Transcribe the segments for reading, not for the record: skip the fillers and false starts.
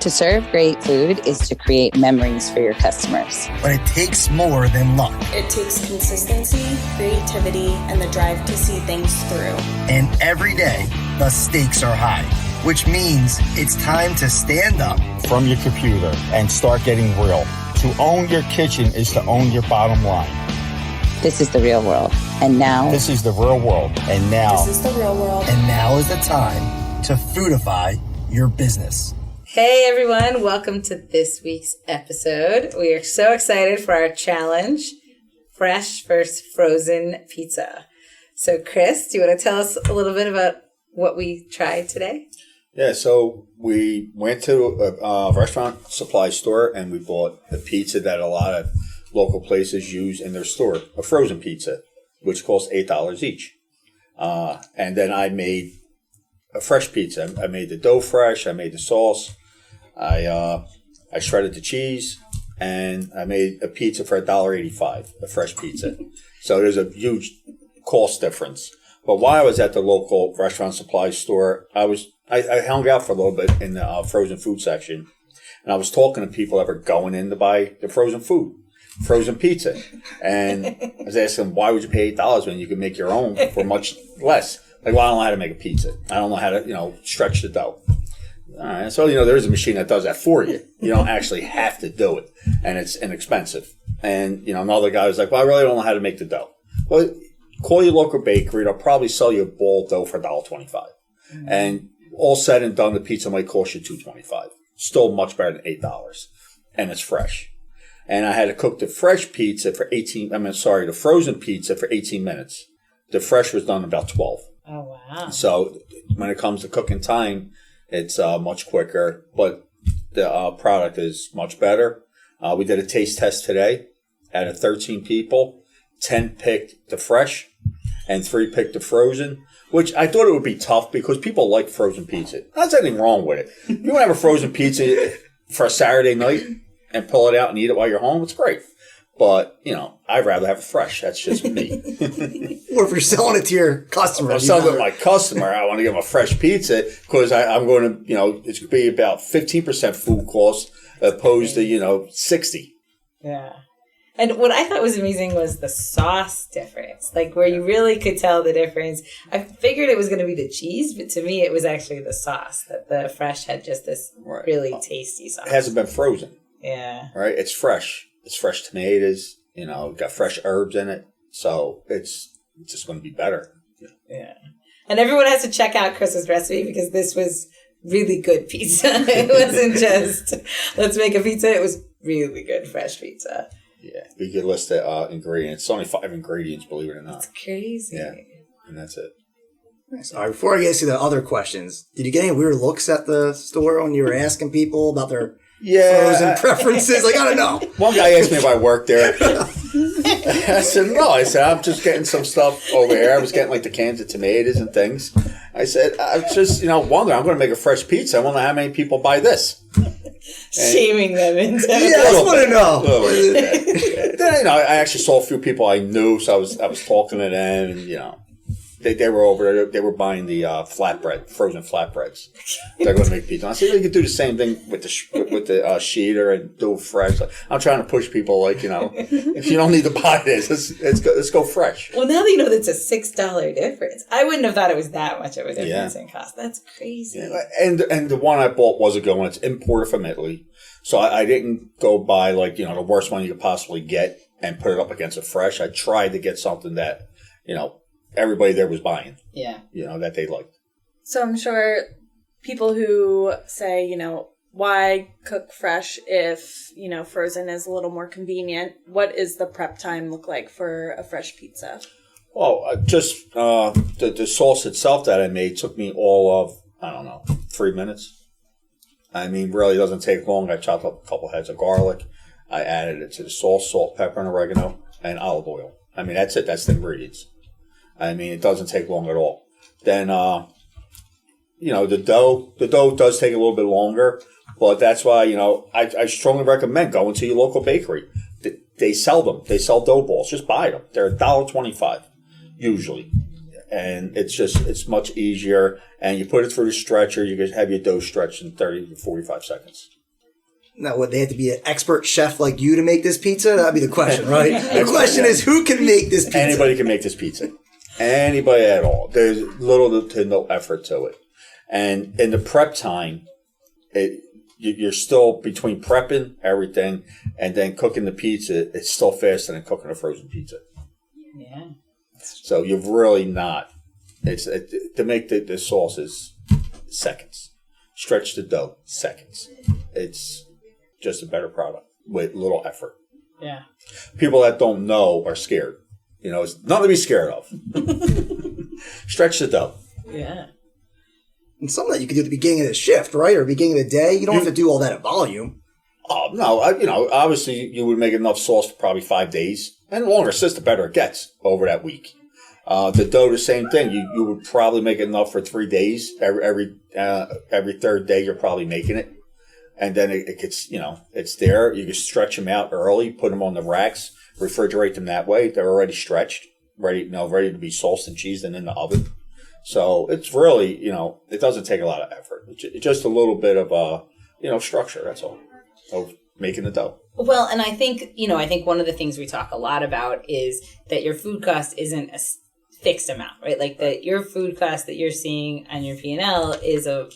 To serve great food is to create memories for your customers. But it takes more than luck. It takes consistency, creativity, and the drive to see things through. And every day, the stakes are high, which means it's time to stand up from your computer and start getting real. To own your kitchen is to own your bottom line. This is the real world. And now... This is the real world. And now... This is the real world. And now is the time to foodify your business. Hey everyone, welcome to this week's episode. We are so excited for our challenge, Fresh versus Frozen Pizza. So Chris, do you want to tell us a little bit about what we tried today? Yeah, so we went to a restaurant supply store and we bought a pizza that a lot of local places use in their store, a frozen pizza, which costs $8 each. And then I made a fresh pizza. I made the dough fresh, I made the sauce. I shredded the cheese, and I made a pizza for $1.85, a fresh pizza. So there's a huge cost difference. But while I was at the local restaurant supply store, I hung out for a little bit in the frozen food section, and I was talking to people that were going in to buy the frozen food, frozen pizza. And I was asking them, why would you pay $8 when you can make your own for much less? Like, well, I don't know how to make a pizza. I don't know how to, stretch the dough. All right, so, there's a machine that does that for you. You don't actually have to do it, and it's inexpensive. And, another guy was like, well, I really don't know how to make the dough. Well, call your local bakery. They'll probably sell you a ball of dough for $1.25. Mm-hmm. And all said and done, the pizza might cost you $2.25. Still much better than $8. And it's fresh. And I had to cook the fresh pizza for the frozen pizza for 18 minutes. The fresh was done in about 12. Oh, wow. So when it comes to cooking time, it's much quicker, but the product is much better. We did a taste test today. Out of 13 people, 10 picked the fresh and 3 picked the frozen, which I thought it would be tough because people like frozen pizza. There's anything wrong with it. If you want to have a frozen pizza for a Saturday night and pull it out and eat it while you're home, it's great. But, I'd rather have it fresh. That's just me. Or if you're selling it to your customer. If I'm selling it to my customer, I want to give them a fresh pizza because I'm going to, it's going to be about 15% food cost opposed to, 60. Yeah. And what I thought was amazing was the sauce difference, like where you really could tell the difference. I figured it was going to be the cheese, but to me, it was actually the sauce, that the fresh had just this really tasty sauce. It hasn't been frozen. Yeah. Right? It's fresh. It's fresh tomatoes, got fresh herbs in it. So it's just going to be better. Yeah. And everyone has to check out Chris's recipe because this was really good pizza. It wasn't just, let's make a pizza. It was really good fresh pizza. Yeah. We could list the ingredients. It's only 5 ingredients, believe it or not. It's crazy. Yeah. And that's it. Nice. All right, before I get to the other questions, did you get any weird looks at the store when you were asking people about their frozen preferences? Like, I don't know. One guy asked me if I worked there. I said, no. I said, I'm just getting some stuff over here. I was getting like the cans of tomatoes and things. I said, I'm just, wondering, I'm going to make a fresh pizza. I wonder how many people buy this. Shaming them into I just want to know. Then, I actually saw a few people I knew, so I was talking to them, and, they were over there. They were buying the frozen flatbreads. They're going to make pizza. I said, you could do the same thing with the sheeter and do it fresh. I'm trying to push people, if you don't need to buy this, let's go fresh. Well, now that you know that's a $6 difference, I wouldn't have thought it was that much of a difference in cost. That's crazy. Yeah. And the one I bought was a good one. It's imported from Italy, so I didn't go buy the worst one you could possibly get and put it up against a fresh. I tried to get something that everybody there was buying. Yeah. That they liked. So I'm sure people who say, why cook fresh if, frozen is a little more convenient? What is the prep time look like for a fresh pizza? Well, just the sauce itself that I made took me all of, 3 minutes. I mean, really doesn't take long. I chopped up a couple heads of garlic. I added it to the sauce, salt, pepper, and oregano, and olive oil. I mean, that's it. That's the ingredients. I mean, it doesn't take long at all. Then, the dough does take a little bit longer, but that's why, I strongly recommend going to your local bakery. They sell them. They sell dough balls. Just buy them. They're $1.25 usually. and it's much easier. And you put it through the stretcher, you can have your dough stretched in 30 to 45 seconds. Now, would they have to be an expert chef like you to make this pizza? That'd be the question, right? The question is, who can make this pizza? Anybody can make this pizza. Anybody at all. There's little to no effort to it. And in the prep time, you're still between prepping everything and then cooking the pizza. It's still faster than cooking a frozen pizza. Yeah. So you've really not. To make the sauces, seconds. Stretch the dough, seconds. It's just a better product with little effort. Yeah. People that don't know are scared. It's nothing to be scared of. Stretch the dough. Yeah. And something that you could do at the beginning of the shift, right? Or beginning of the day. You don't have to do all that at volume. Oh, no. Obviously you would make enough sauce for probably 5 days. And the longer it sits, the better it gets over that week. The dough, the same thing. You would probably make enough for 3 days. Every third day, you're probably making it. And then it gets, it's there. You can stretch them out early, put them on the racks, refrigerate them that way. They're already stretched, ready to be sauced and cheesed and in the oven. So it's really, it doesn't take a lot of effort. It's just a little bit of, structure. That's all, of making the dough. Well, and I think one of the things we talk a lot about is that your food cost isn't a fixed amount, right? Like that your food cost that you're seeing on your P&L is a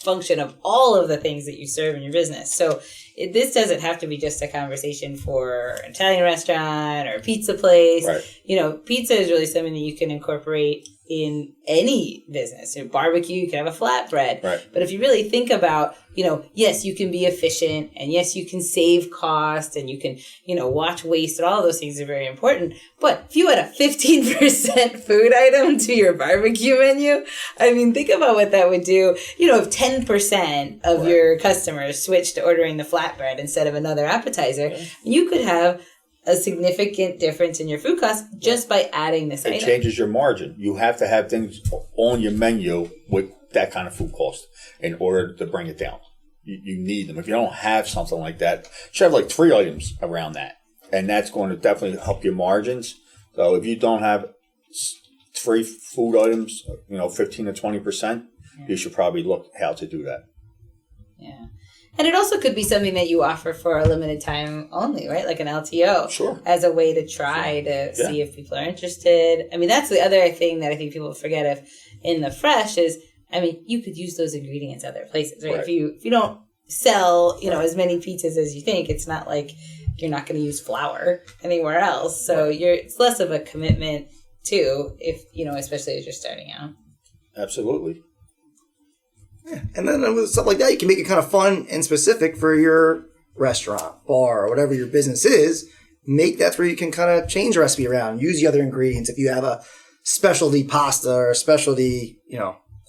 function of all of the things that you serve in your business. So this doesn't have to be just a conversation for an Italian restaurant or a pizza place. Right. Pizza is really something that you can incorporate in any business. In barbecue, you can have a flatbread. Right. But if you really think about, yes, you can be efficient, and yes, you can save cost, and you can, watch waste, and all of those things are very important. But if you add a 15% food item to your barbecue menu, think about what that would do. If 10% of your customers switch to ordering the flatbread instead of another appetizer, you could have a significant difference in your food costs just by adding this item. It changes your margin. You have to have things on your menu with that kind of food cost in order to bring it down. You need them. If you don't have something like that, you should have like 3 items around that. And that's going to definitely help your margins. So if you don't have 3 food items, 15 to 20%, you should probably look how to do that. Yeah. And it also could be something that you offer for a limited time only, right? Like an LTO. Sure. As a way to try to see if people are interested. That's the other thing that I think people forget in the fresh is, you could use those ingredients other places, right? If you don't sell, as many pizzas as you think, it's not like you're not going to use flour anywhere else. So it's less of a commitment too, if, especially as you're starting out. Absolutely. Yeah. And then with stuff like that, you can make it kind of fun and specific for your restaurant, bar, or whatever your business is. That's where you can kind of change the recipe around, use the other ingredients. If you have a specialty pasta or a specialty,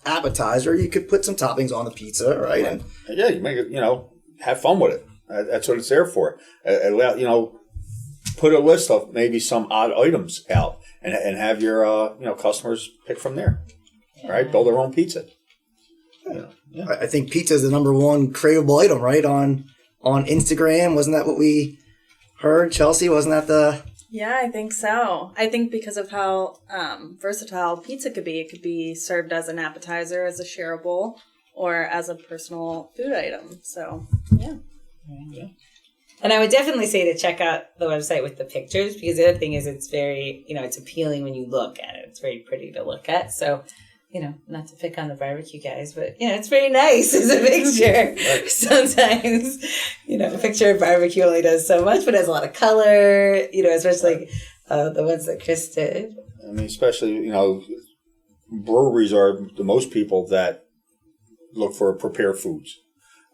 appetizer, you could put some toppings on the pizza, right? And you make it, have fun with it. That's what it's there for. Put a list of maybe some odd items out and have your, customers pick from there, right? Build their own pizza. I think pizza is the number one craveable item, right? On Instagram, wasn't that what we heard? Chelsea, wasn't that the... Yeah, I think so. I think because of how versatile pizza could be, it could be served as an appetizer, as a shareable, or as a personal food item. So, yeah. And I would definitely say to check out the website with the pictures, because the other thing is it's very, it's appealing when you look at it. It's very pretty to look at. So, not to pick on the barbecue guys, but, it's very nice as a picture. Right. Sometimes, a picture of barbecue only does so much, but it has a lot of color, especially the ones that Chris did. Especially, breweries are the most people that look for prepared foods.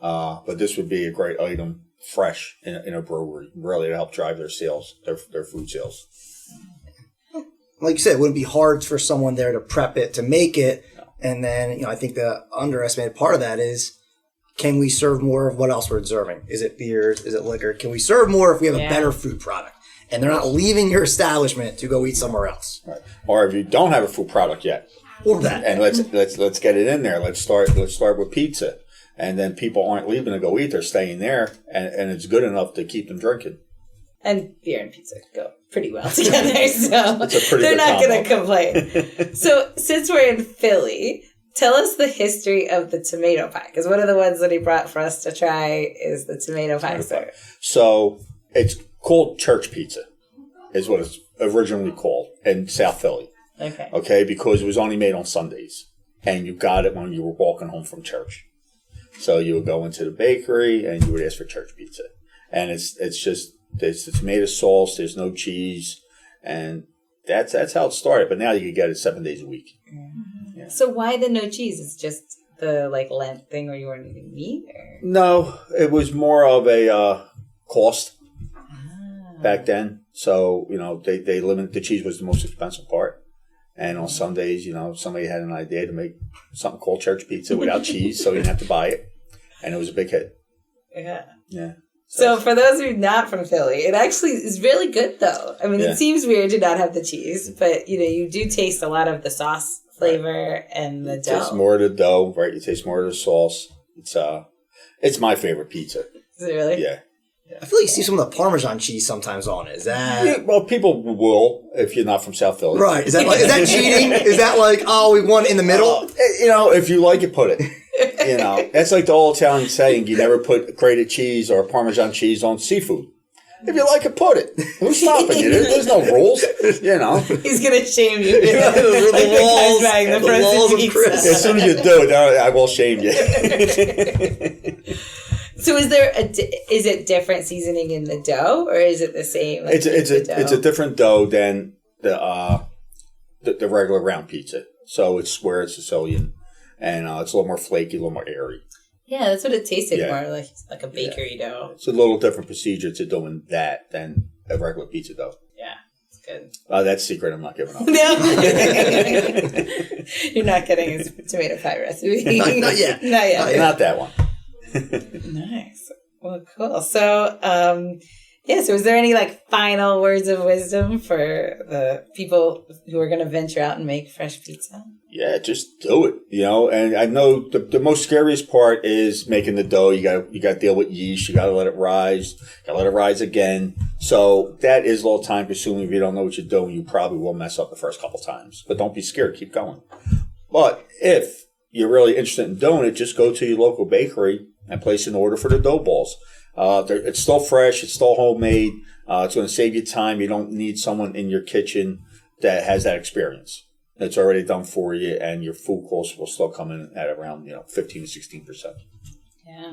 But this would be a great item, fresh, in a brewery, really to help drive their sales, their food sales. Like you said, it wouldn't be hard for someone there to prep it, to make it. And then, I think the underestimated part of that is, can we serve more of what else we're serving? Is it beers? Is it liquor? Can we serve more if we have a better food product? And they're not leaving your establishment to go eat somewhere else. Right. Or if you don't have a food product yet. Or that. And let's get it in there. Let's start with pizza. And then people aren't leaving to go eat. They're staying there. And it's good enough to keep them drinking. And beer and pizza go pretty well together, so It's a pretty they're good not going to combo. complain. So since we're in Philly, tell us the history of the tomato pie, because one of the ones that he brought for us to try is the tomato pie. So it's called church pizza, is what it's originally called in South Philly. Okay. Okay, because it was only made on Sundays, and you got it when you were walking home from church. So you would go into the bakery and you would ask for church pizza, and it's just there's the tomato sauce, there's no cheese, and that's how it started. But now you can get it 7 days a week. Mm-hmm. Yeah. So why the no cheese? It's just the Lent thing where you weren't eating meat? Or? No, it was more of a cost back then. So they limit the cheese was the most expensive part. And on Sundays, somebody had an idea to make something called church pizza without cheese, so you didn't have to buy it. And it was a big hit. Yeah. Yeah. So for those of you not from Philly, it actually is really good, though. I mean, Yeah. It seems weird to not have the cheese, but, you do taste a lot of the sauce flavor and the dough. You taste more of the dough, right? You taste more of the sauce. It's my favorite pizza. Is it really? Yeah. I feel like you see some of the Parmesan chease sometimes on it. Is that Yeah, well, people will if you're not from South Philly. right? Is that cheating? Is that like, oh, we won in the middle? If you like it, put it. That's like the old Italian saying: you never put grated cheese or Parmesan cheese on seafood. If you like it, put it. Who's stopping you? There's no rules. He's going to shame you. The walls of Chris. As soon as you do it, I will shame you. So is it different seasoning in the dough, or is it the same? It's a different dough than the regular round pizza. So it's square, it's Sicilian, and it's a little more flaky, a little more airy. Yeah, that's what it tasted Yeah. more like a bakery dough. It's a little different procedure to doing that than a regular pizza dough. Yeah, it's good. That's secret. I'm not giving up. No. You're not getting his tomato pie recipe. Not yet. Not yet. Not that one. Nice. Well, cool. So, so is there any final words of wisdom for the people who are going to venture out and make fresh pizza? Yeah, just do it. And I know the most scariest part is making the dough. You got to deal with yeast. You got to let it rise. Got to let it rise again. So that is a little time consuming. If you don't know what you're doing, you probably will mess up the first couple times. But don't be scared. Keep going. But if you're really interested in doing it, just go to your local bakery and place an order for the dough balls. It's still fresh. It's still homemade. It's going to save you time. You don't need someone in your kitchen that has that experience. It's already done for you, and your food costs will still come in at around 15 to 16%. Yeah.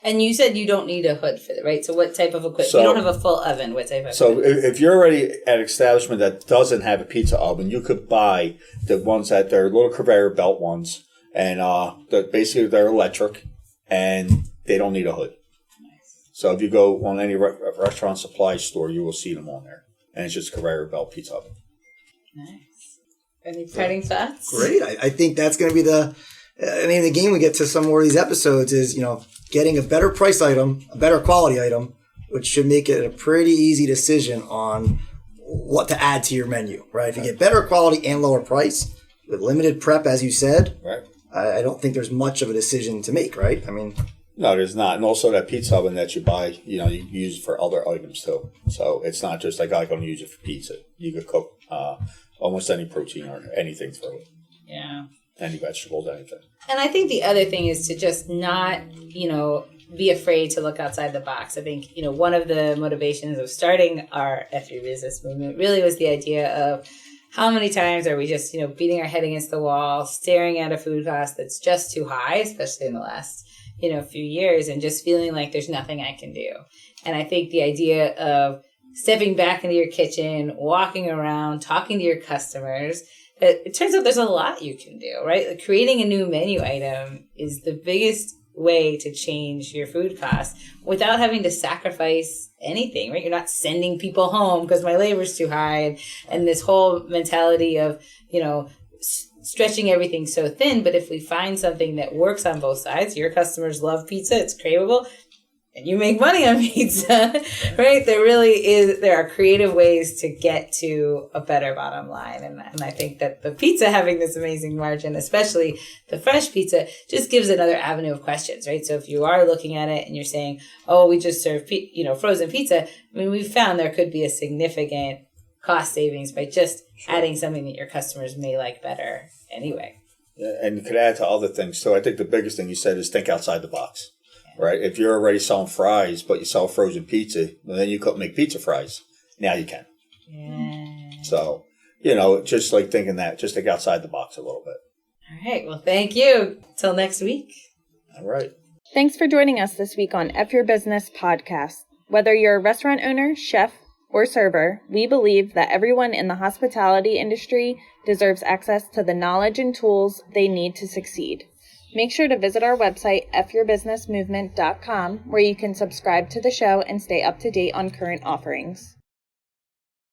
And you said you don't need a hood for it, right? So what type of equipment? So, you don't have a full oven. What type of So equipment? if you're already at an establishment that doesn't have a pizza oven, you could buy the ones that they're little conveyor belt ones, and basically they're electric, and they don't need a hood. Nice. So if you go on any restaurant supply store, you will see them on there, and it's just a conveyor belt pizza oven. Nice. Any parting thoughts? Great. I think that's going to be the name of the game we get to some more of these episodes is, getting a better price item, a better quality item, which should make it a pretty easy decision on what to add to your menu, right? If you get better quality and lower price with limited prep, as you said, Right. I don't think there's much of a decision to make, right? I mean, No, there's not. And also that pizza oven that you buy, you use it for other items too. So it's not just like, I'm going to use it for pizza. You could cook almost any protein or anything through it. Yeah. Any vegetables, anything. And I think the other thing is to just not, be afraid to look outside the box. I think, one of the motivations of starting our FU business movement really was the idea of how many times are we just, beating our head against the wall, staring at a food cost that's just too high, especially in the last, few years, and just feeling like there's nothing I can do. And I think the idea of stepping back into your kitchen, walking around, talking to your customers, it turns out there's a lot you can do, right? Like creating a new menu item is the biggest way to change your food costs without having to sacrifice anything, right? You're not sending people home because my labor's too high, and this whole mentality of, stretching everything so thin. But if we find something that works on both sides, your customers love pizza, it's craveable, and you make money on pizza, right? There are creative ways to get to a better bottom line. And I think that the pizza having this amazing margin, especially the fresh pizza, just gives another avenue of questions, right? So if you are looking at it and you're saying, oh, we just serve, frozen pizza, I mean, we've found there could be a significant cost savings by just adding something that your customers may like better anyway. Yeah, and you could add to other things. So I think the biggest thing you said is think outside the box. Right? If you're already selling fries, but you sell frozen pizza, well, then you couldn't make pizza fries. Now you can. Yeah. So, just like thinking that, just think outside the box a little bit. All right. Well, thank you. Till next week. All right. Thanks for joining us this week on F Your Business podcast. Whether you're a restaurant owner, chef, or server, we believe that everyone in the hospitality industry deserves access to the knowledge and tools they need to succeed. Make sure to visit our website, fyourbusinessmovement.com, where you can subscribe to the show and stay up to date on current offerings.